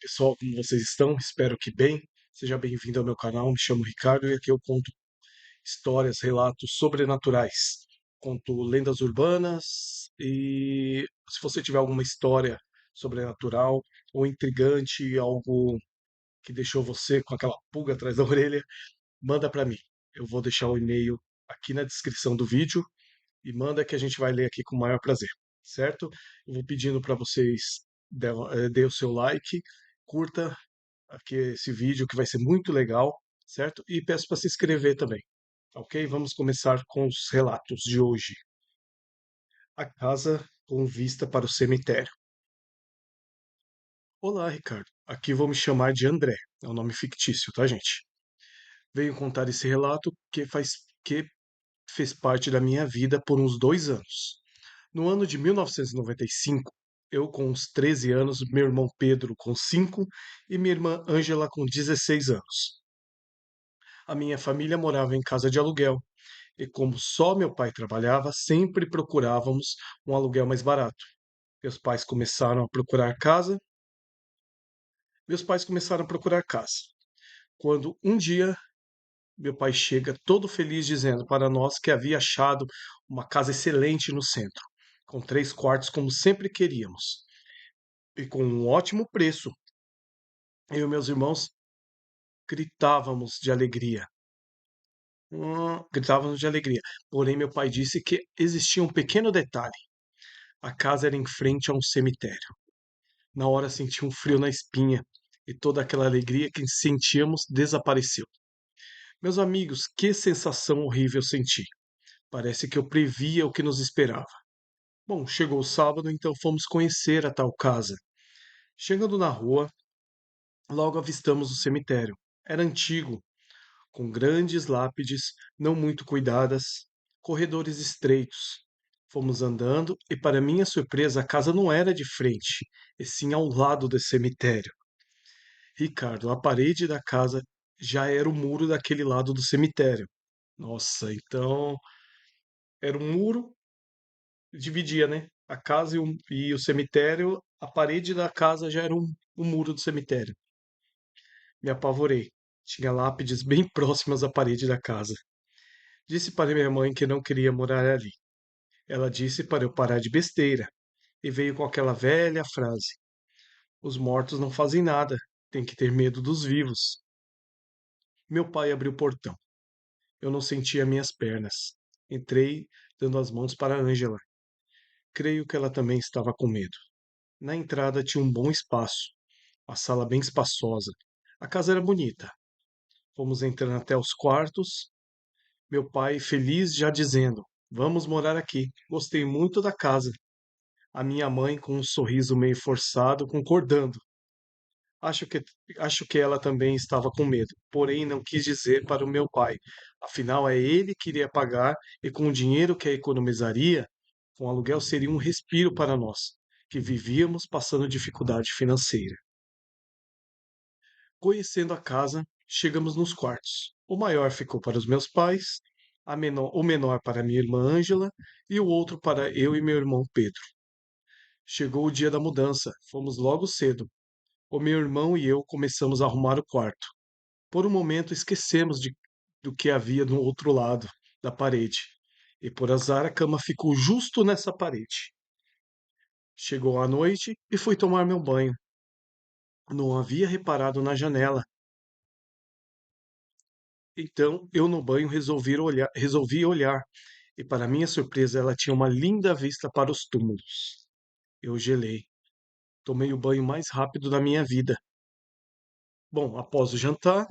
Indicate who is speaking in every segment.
Speaker 1: Pessoal, como vocês estão? Espero que bem. Seja bem-vindo ao meu canal. Me chamo Ricardo e aqui eu conto histórias, relatos sobrenaturais. Conto lendas urbanas e se você tiver alguma história sobrenatural ou intrigante, algo que deixou você com aquela pulga atrás da orelha, manda para mim. Eu vou deixar o e-mail aqui na descrição do vídeo e manda que a gente vai ler aqui com o maior prazer, certo? Eu vou pedindo para vocês dê o seu like, curta aqui esse vídeo que vai ser muito legal, certo? E peço para se inscrever também, ok? Vamos começar com os relatos de hoje. A casa com vista para o cemitério. Olá, Ricardo. Aqui vou me chamar de André. É um nome fictício, tá, gente? Venho contar esse relato que fez parte da minha vida por uns 2 anos. No ano de 1995, eu com uns 13 anos, meu irmão Pedro com 5 e minha irmã Ângela com 16 anos. A minha família morava em casa de aluguel e, como só meu pai trabalhava, sempre procurávamos um aluguel mais barato. Meus pais começaram a procurar casa. Meus pais começaram a procurar casa. Quando um dia meu pai chega todo feliz dizendo para nós que havia achado uma casa excelente no centro, com 3 quartos como sempre queríamos e com um ótimo preço. Eu e meus irmãos gritávamos de alegria. Gritávamos de alegria. Porém, meu pai disse que existia um pequeno detalhe. A casa era em frente a um cemitério. Na hora senti um frio na espinha e toda aquela alegria que sentíamos desapareceu. Meus amigos, que sensação horrível senti. Parece que eu previa o que nos esperava. Bom, chegou o sábado, então fomos conhecer a tal casa. Chegando na rua, logo avistamos o cemitério. Era antigo, com grandes lápides não muito cuidadas, corredores estreitos. Fomos andando e, para minha surpresa, a casa não era de frente, e sim ao lado do cemitério. Ricardo, a parede da casa já era o muro daquele lado do cemitério. Nossa, então era um muro, dividia, né? A casa e o cemitério, a parede da casa já era um muro do cemitério. Me apavorei. Tinha lápides bem próximas à parede da casa. Disse para minha mãe que não queria morar ali. Ela disse para eu parar de besteira e veio com aquela velha frase: os mortos não fazem nada, tem que ter medo dos vivos. Meu pai abriu o portão. Eu não sentia minhas pernas. Entrei, dando as mãos para Ângela. Creio que ela também estava com medo. Na entrada tinha um bom espaço, a sala bem espaçosa. A casa era bonita. Fomos entrando até os quartos. Meu pai feliz já dizendo: vamos morar aqui. Gostei muito da casa. A minha mãe, com um sorriso meio forçado, concordando. Acho que, acho que ela também estava com medo, porém não quis dizer para o meu pai. Afinal, é ele que iria pagar e com o dinheiro que economizaria, com o aluguel seria um respiro para nós, que vivíamos passando dificuldade financeira. Conhecendo a casa, chegamos nos quartos. O maior ficou para os meus pais, o menor para minha irmã Ângela e o outro para eu e meu irmão Pedro. Chegou o dia da mudança, fomos logo cedo. O meu irmão e eu começamos a arrumar o quarto. Por um momento esquecemos do que havia no outro lado da parede. E por azar a cama ficou justo nessa parede. Chegou a noite e fui tomar meu banho. Não havia reparado na janela. Então eu no banho resolvi olhar. E para minha surpresa ela tinha uma linda vista para os túmulos. Eu gelei. Tomei o banho mais rápido da minha vida. Bom, após o jantar,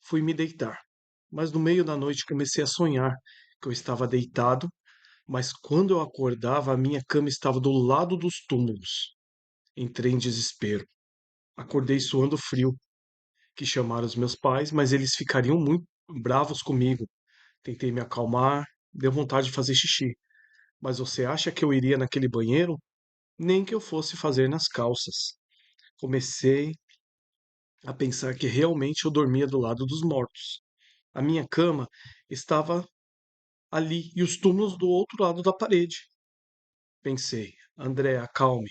Speaker 1: fui me deitar. Mas no meio da noite comecei a sonhar que eu estava deitado, mas quando eu acordava, a minha cama estava do lado dos túmulos. Entrei em desespero. Acordei suando frio. Quis chamar os meus pais, mas eles ficariam muito bravos comigo. Tentei me acalmar, deu vontade de fazer xixi. Mas você acha que eu iria naquele banheiro? Nem que eu fosse fazer nas calças. Comecei a pensar que realmente eu dormia do lado dos mortos. A minha cama estava ali e os túmulos do outro lado da parede. Pensei, André, acalme.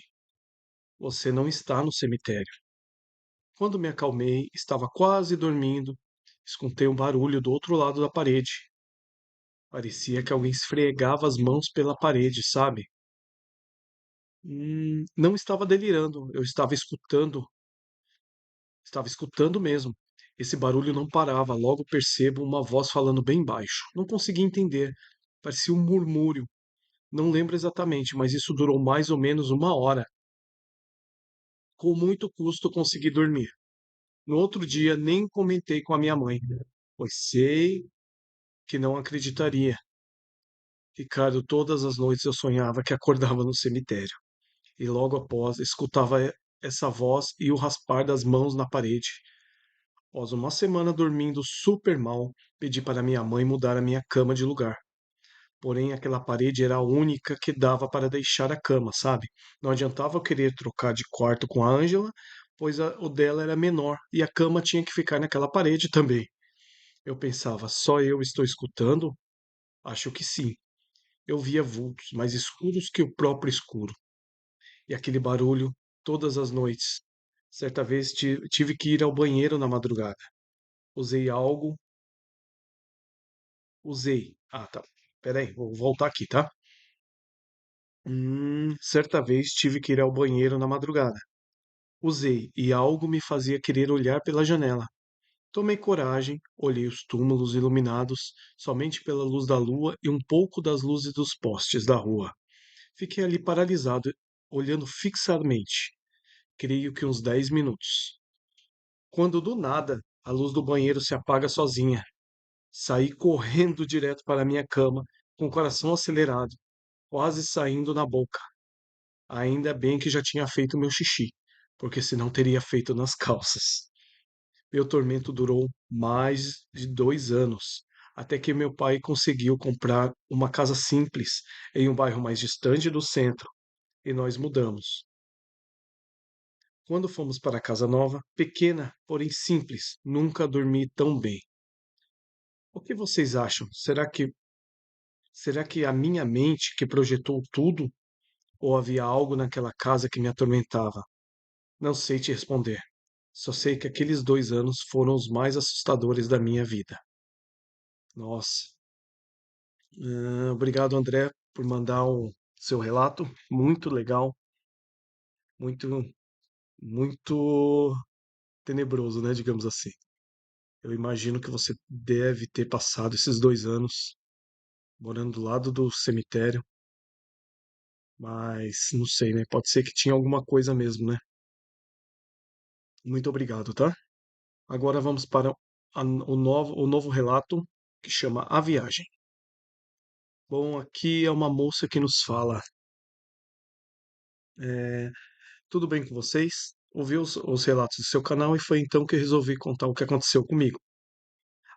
Speaker 1: Você não está no cemitério. Quando me acalmei, estava quase dormindo, escutei um barulho do outro lado da parede. Parecia que alguém esfregava as mãos pela parede, sabe? Não estava delirando, eu estava escutando mesmo. Esse barulho não parava, logo percebo uma voz falando bem baixo. Não consegui entender, parecia um murmúrio. Não lembro exatamente, mas isso durou mais ou menos uma hora. Com muito custo consegui dormir. No outro dia nem comentei com a minha mãe, pois sei que não acreditaria. Ricardo, todas as noites eu sonhava que acordava no cemitério. E logo após escutava essa voz e o raspar das mãos na parede. Após uma semana dormindo super mal, pedi para minha mãe mudar a minha cama de lugar. Porém, aquela parede era a única que dava para deixar a cama, sabe? Não adiantava eu querer trocar de quarto com a Ângela, pois o dela era menor e a cama tinha que ficar naquela parede também. Eu pensava, só eu estou escutando? Acho que sim. Eu via vultos, mais escuros que o próprio escuro. E aquele barulho todas as noites. Certa vez tive que ir ao banheiro na madrugada. Usei algo, usei. Ah, tá. Peraí, vou voltar aqui, tá? Certa vez tive que ir ao banheiro na madrugada. Usei e algo me fazia querer olhar pela janela. Tomei coragem, olhei os túmulos iluminados somente pela luz da lua e um pouco das luzes dos postes da rua. Fiquei ali paralisado, olhando fixamente, creio que uns 10 minutos. Quando do nada a luz do banheiro se apaga sozinha. Saí correndo direto para a minha cama, com o coração acelerado, quase saindo na boca. Ainda bem que já tinha feito meu xixi, porque senão teria feito nas calças. Meu tormento durou mais de 2 anos, até que meu pai conseguiu comprar uma casa simples em um bairro mais distante do centro, e nós mudamos. Quando fomos para a casa nova, pequena, porém simples, nunca dormi tão bem. O que vocês acham? Será que a minha mente que projetou tudo ou havia algo naquela casa que me atormentava? Não sei te responder. Só sei que aqueles 2 anos foram os mais assustadores da minha vida. Nossa. Obrigado, André, por mandar o seu relato. Muito legal, muito, muito tenebroso, né? Digamos assim. Eu imagino que você deve ter passado esses 2 anos morando do lado do cemitério, mas não sei, né? Pode ser que tinha alguma coisa mesmo, né? Muito obrigado, tá? Agora vamos para o novo relato que chama A Viagem. Bom, aqui é uma moça que nos fala. é, Tudo bem com vocês? Ouvi os relatos do seu canal e foi então que eu resolvi contar o que aconteceu comigo.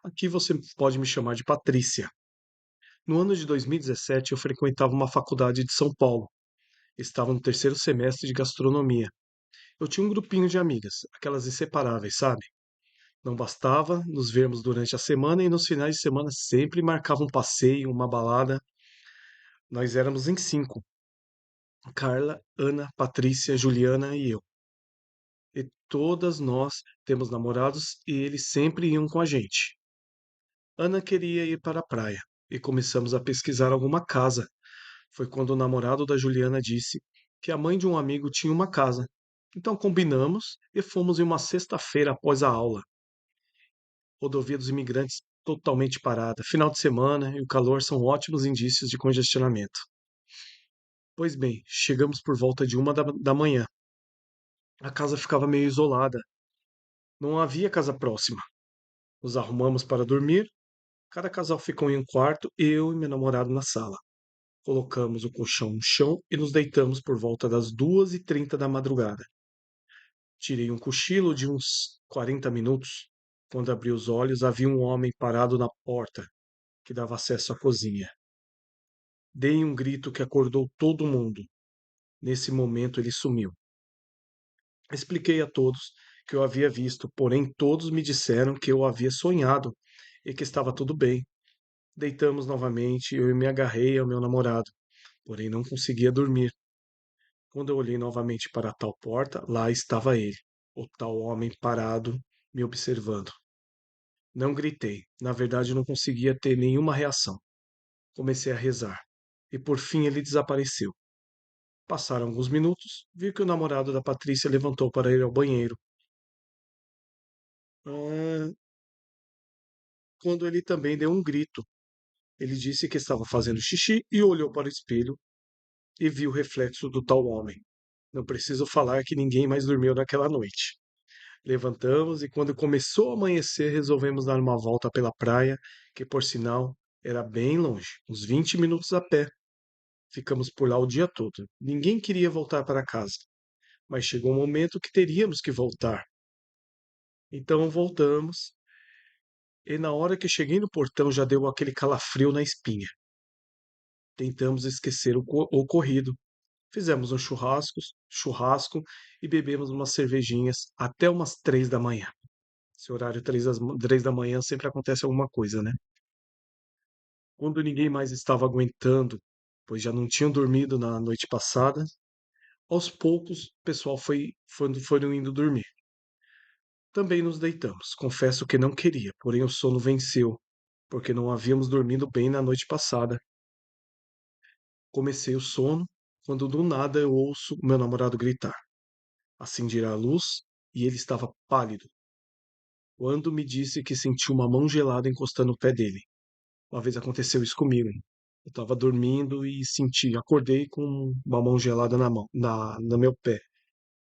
Speaker 1: Aqui você pode me chamar de Patrícia. No ano de 2017, eu frequentava uma faculdade de São Paulo. Estava no terceiro semestre de gastronomia. Eu tinha um grupinho de amigas, aquelas inseparáveis, sabe? Não bastava nos vermos durante a semana e nos finais de semana sempre marcava um passeio, uma balada. Nós éramos em cinco: Carla, Ana, Patrícia, Juliana e eu. E todas nós temos namorados e eles sempre iam com a gente. Ana queria ir para a praia e começamos a pesquisar alguma casa. Foi quando o namorado da Juliana disse que a mãe de um amigo tinha uma casa. Então combinamos e fomos em uma sexta-feira após a aula. Rodovia dos Imigrantes totalmente parada. Final de semana e o calor são ótimos indícios de congestionamento. Pois bem, chegamos por volta de 1 da manhã. A casa ficava meio isolada. Não havia casa próxima. Nos arrumamos para dormir. Cada casal ficou em um quarto, eu e meu namorado na sala. Colocamos o colchão no chão e nos deitamos por volta das 2h30 da madrugada. Tirei um cochilo de uns 40 minutos. Quando abri os olhos, havia um homem parado na porta que dava acesso à cozinha. Dei um grito que acordou todo mundo. Nesse momento ele sumiu. Expliquei a todos que eu havia visto, porém todos me disseram que eu havia sonhado e que estava tudo bem. Deitamos novamente, eu me agarrei ao meu namorado, porém não conseguia dormir. Quando eu olhei novamente para a tal porta, lá estava ele. o tal homem parado me observando. Não gritei, na verdade não conseguia ter nenhuma reação. Comecei a rezar e por fim ele desapareceu. Passaram alguns minutos, vi que o namorado da Patrícia levantou para ir ao banheiro. Ah, quando ele também deu um grito. Ele disse que estava fazendo xixi e olhou para o espelho e viu o reflexo do tal homem. Não preciso falar que ninguém mais dormiu naquela noite. Levantamos e, quando começou a amanhecer, resolvemos dar uma volta pela praia, que por sinal era bem longe, uns 20 minutos a pé. Ficamos por lá o dia todo. Ninguém queria voltar para casa, mas chegou um momento que teríamos que voltar. Então voltamos, e na hora que cheguei no portão já deu aquele calafrio na espinha. Tentamos esquecer o ocorrido. Fizemos um churrasco e bebemos umas cervejinhas até umas 3 da manhã. Esse horário, 3 da manhã, sempre acontece alguma coisa, né? Quando ninguém mais estava aguentando, pois já não tinham dormido na noite passada, aos poucos o pessoal foram indo dormir. Também nos deitamos. Confesso que não queria, porém o sono venceu, porque não havíamos dormido bem na noite passada. Comecei o sono quando do nada eu ouço meu namorado gritar. Acendi a luz e ele estava pálido. Quando me disse que sentiu uma mão gelada encostando no pé dele. Uma vez aconteceu isso comigo. Eu estava dormindo e acordei com uma mão gelada na mão, no meu pé.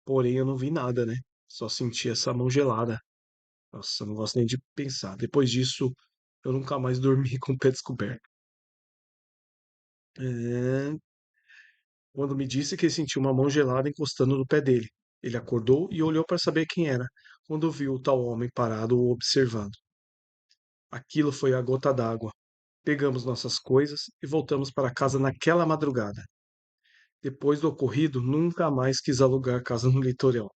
Speaker 1: Porém, eu não vi nada, né? Só senti essa mão gelada. Nossa, eu não gosto nem de pensar. Depois disso, eu nunca mais dormi com o pé descoberto. É, quando me disse que sentiu uma mão gelada encostando no pé dele. Ele acordou e olhou para saber quem era, quando viu o tal homem parado o observando. Aquilo foi a gota d'água. Pegamos nossas coisas e voltamos para casa naquela madrugada. Depois do ocorrido, nunca mais quis alugar casa no litoral.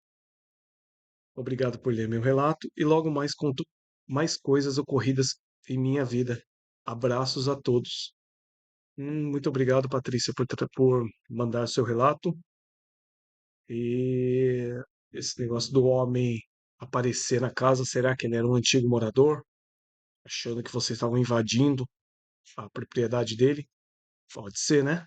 Speaker 1: Obrigado por ler meu relato e logo mais conto mais coisas ocorridas em minha vida. Abraços a todos. Muito obrigado, Patrícia, por mandar seu relato. E esse negócio do homem aparecer na casa, será que ele era um antigo morador, achando que vocês estavam invadindo a propriedade dele? Pode ser, né?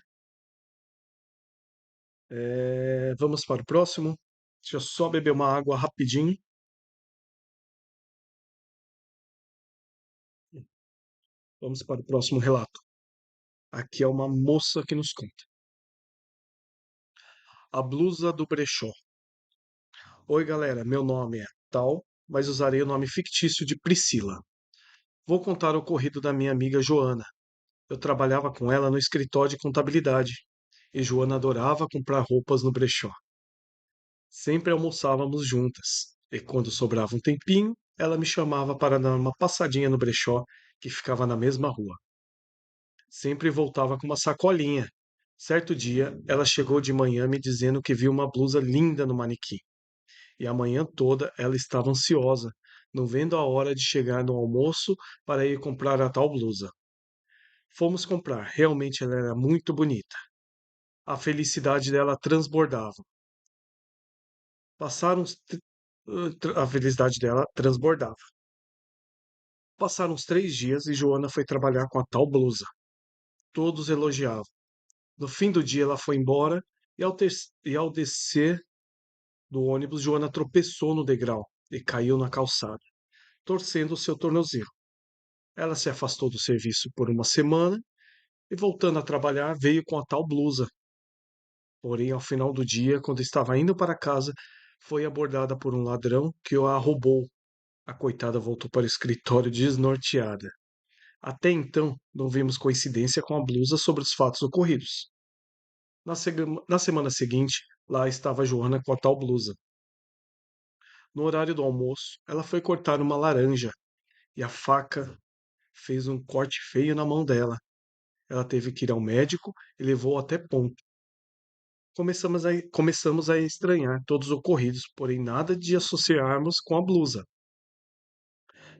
Speaker 1: Vamos para o próximo. Deixa eu só beber uma água rapidinho. Vamos para o próximo relato. Aqui é uma moça que nos conta. A blusa do brechó. Oi, galera. Meu nome é tal, mas usarei o nome fictício de Priscila. Vou contar o ocorrido da minha amiga Joana. Eu trabalhava com ela no escritório de contabilidade e Joana adorava comprar roupas no brechó. Sempre almoçávamos juntas e, quando sobrava um tempinho, ela me chamava para dar uma passadinha no brechó que ficava na mesma rua. Sempre voltava com uma sacolinha. Certo dia, ela chegou de manhã me dizendo que viu uma blusa linda no manequim. E a manhã toda ela estava ansiosa, não vendo a hora de chegar no almoço para ir comprar a tal blusa. Fomos comprar, realmente ela era muito bonita. A felicidade dela transbordava. Passaram uns tr- A felicidade dela transbordava. Passaram uns 3 dias e Joana foi trabalhar com a tal blusa. Todos elogiavam. No fim do dia ela foi embora e ao descer do ônibus, Joana tropeçou no degrau e caiu na calçada, torcendo o seu tornozelo. Ela se afastou do serviço por uma semana e, voltando a trabalhar, veio com a tal blusa. Porém, ao final do dia, quando estava indo para casa, foi abordada por um ladrão que a roubou. A coitada voltou para o escritório desnorteada. Até então, não vimos coincidência com a blusa sobre os fatos ocorridos. Na semana seguinte, lá estava a Joana com a tal blusa. No horário do almoço, ela foi cortar uma laranja e a faca fez um corte feio na mão dela. Ela teve que ir ao médico e levou até ponto. Começamos a estranhar todos os ocorridos, porém nada de associarmos com a blusa.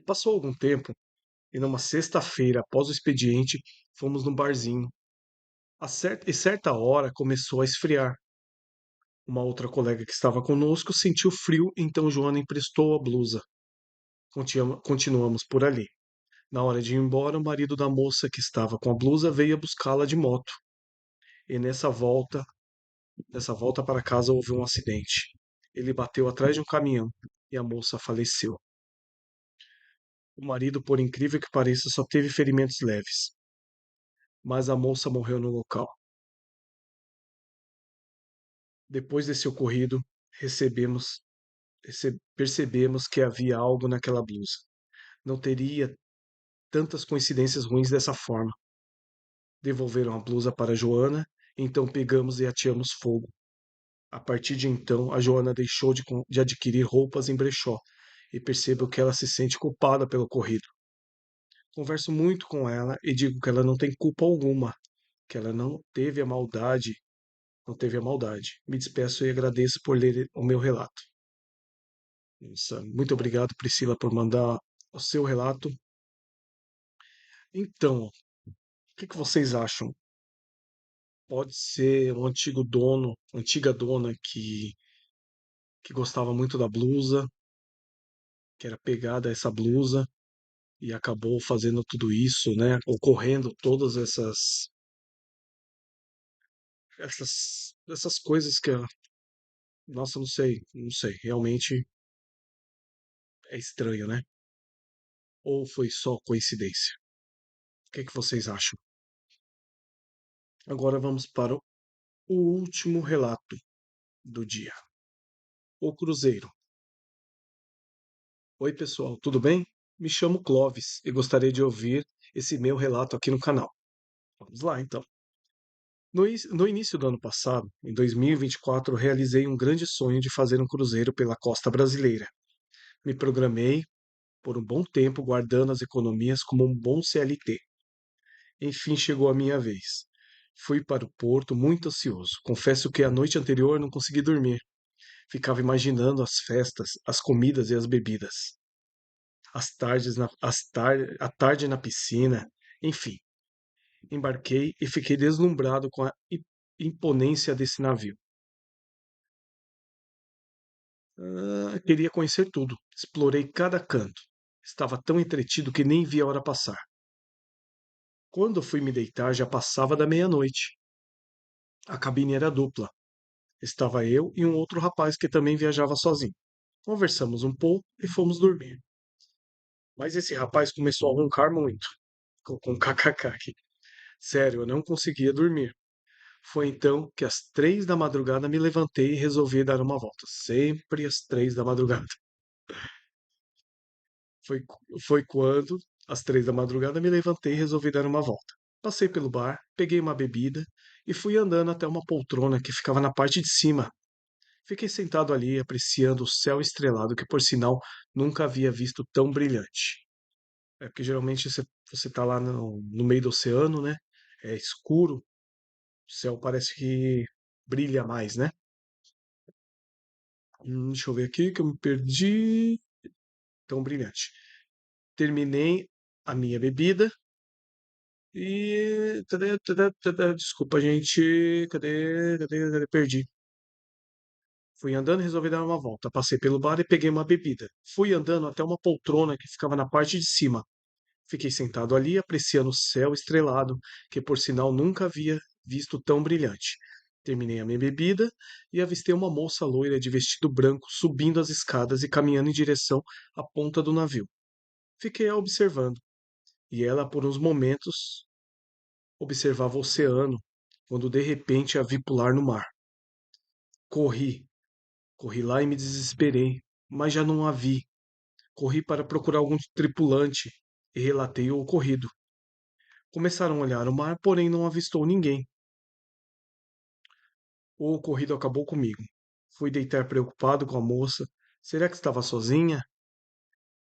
Speaker 1: Passou algum tempo e, numa sexta-feira, após o expediente, fomos num barzinho. E certa hora começou a esfriar. Uma outra colega que estava conosco sentiu frio, então Joana emprestou a blusa. Continuamos por ali. Na hora de ir embora, o marido da moça que estava com a blusa veio buscá-la de moto. E nessa volta para casa houve um acidente. Ele bateu atrás de um caminhão e a moça faleceu. O marido, por incrível que pareça, só teve ferimentos leves, mas a moça morreu no local. Depois desse ocorrido, recebemos, percebemos que havia algo naquela blusa. Não teria tantas coincidências ruins dessa forma. Devolveram a blusa para Joana, então pegamos e ateamos fogo. A partir de então, a Joana deixou de adquirir roupas em brechó e percebo que ela se sente culpada pelo ocorrido. Converso muito com ela e digo que ela não tem culpa alguma, que ela não teve a maldade. Me despeço e agradeço por ler o meu relato. Nossa, muito obrigado, Priscila, por mandar o seu relato. Então, o que vocês acham? Pode ser um antigo dono, antiga dona que gostava muito da blusa, que era pegada a essa blusa e acabou fazendo tudo isso, né? Ocorrendo todas essas coisas que, nossa, não sei, realmente é estranho, né? Ou foi só coincidência? O que vocês acham? Agora vamos para o último relato do dia. O Cruzeiro. Oi, pessoal, tudo bem? Me chamo Clovis e gostaria de ouvir esse meu relato aqui no canal. Vamos lá, então. No início do ano passado, em 2024, realizei um grande sonho de fazer um cruzeiro pela costa brasileira. Me programei por um bom tempo guardando as economias como um bom CLT. Enfim, chegou a minha vez. Fui para o porto muito ansioso. Confesso que a noite anterior não consegui dormir. Ficava imaginando as festas, as comidas e as bebidas. A tarde na piscina. Enfim, embarquei e fiquei deslumbrado com a imponência desse navio. Queria conhecer tudo. Explorei cada canto. Estava tão entretido que nem vi a hora passar. Quando fui me deitar, já passava da meia-noite. A cabine era dupla. Estava eu e um outro rapaz que também viajava sozinho. Conversamos um pouco e fomos dormir. Mas esse rapaz começou a roncar muito, com kkk aqui. Sério, eu não conseguia dormir. Foi então que às 3 da madrugada me levantei e resolvi dar uma volta. Sempre às 3 da madrugada. Foi, foi quando, às 3 da madrugada, me levantei e resolvi dar uma volta. Passei pelo bar, peguei uma bebida e fui andando até uma poltrona que ficava na parte de cima. Fiquei sentado ali, apreciando o céu estrelado, que por sinal nunca havia visto tão brilhante. É porque geralmente você tá lá no meio do oceano, né? É escuro, o céu parece que brilha mais, né? Deixa eu ver aqui que eu me perdi. Tão brilhante. Terminei a minha bebida e. Desculpa, gente. Cadê? Perdi. Fui andando e resolvi dar uma volta. Passei pelo bar e peguei uma bebida. Fui andando até uma poltrona que ficava na parte de cima. Fiquei sentado ali, apreciando o céu estrelado, que por sinal nunca havia visto tão brilhante. Terminei a minha bebida e avistei uma moça loira de vestido branco subindo as escadas e caminhando em direção à ponta do navio. Fiquei a observando, e ela, por uns momentos, observava o oceano, quando de repente a vi pular no mar. Corri, corri lá e me desesperei, mas já não a vi. Corri para procurar algum tripulante e relatei o ocorrido. Começaram a olhar o mar, porém não avistou ninguém. O ocorrido acabou comigo. Fui deitar preocupado com a moça. Será que estava sozinha?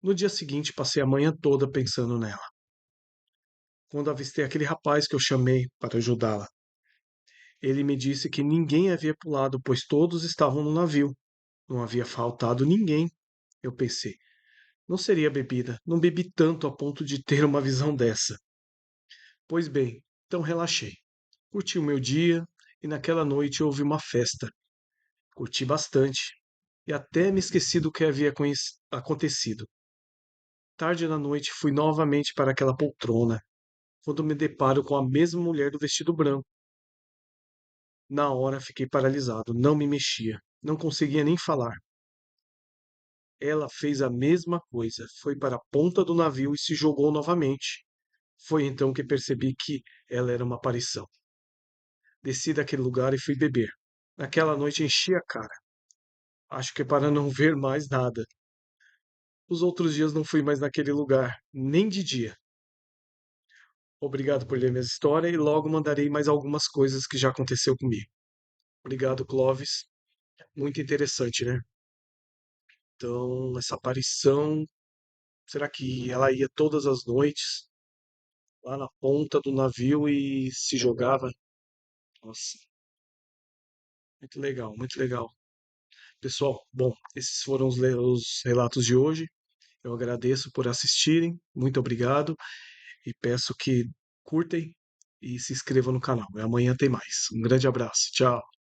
Speaker 1: No dia seguinte, passei a manhã toda pensando nela. Quando avistei aquele rapaz que eu chamei para ajudá-la, ele me disse que ninguém havia pulado, pois todos estavam no navio. Não havia faltado ninguém. Eu pensei, não seria bebida, não bebi tanto a ponto de ter uma visão dessa. Pois bem, então relaxei. Curti o meu dia e naquela noite houve uma festa. Curti bastante e até me esqueci do que havia acontecido. Tarde da noite fui novamente para aquela poltrona, quando me deparo com a mesma mulher do vestido branco. Na hora fiquei paralisado, não me mexia, não conseguia nem falar. Ela fez a mesma coisa, foi para a ponta do navio e se jogou novamente. Foi então que percebi que ela era uma aparição. Desci daquele lugar e fui beber. Naquela noite enchi a cara. Acho que é para não ver mais nada. Os outros dias não fui mais naquele lugar, nem de dia. Obrigado por ler minha história e logo mandarei mais algumas coisas que já aconteceu comigo. Obrigado, Clovis. Muito interessante, né? Então, essa aparição, será que ela ia todas as noites lá na ponta do navio e se jogava? Nossa, muito legal, muito legal. Pessoal, bom, esses foram os relatos de hoje. Eu agradeço por assistirem, muito obrigado e peço que curtem e se inscrevam no canal. Amanhã tem mais. Um grande abraço, tchau.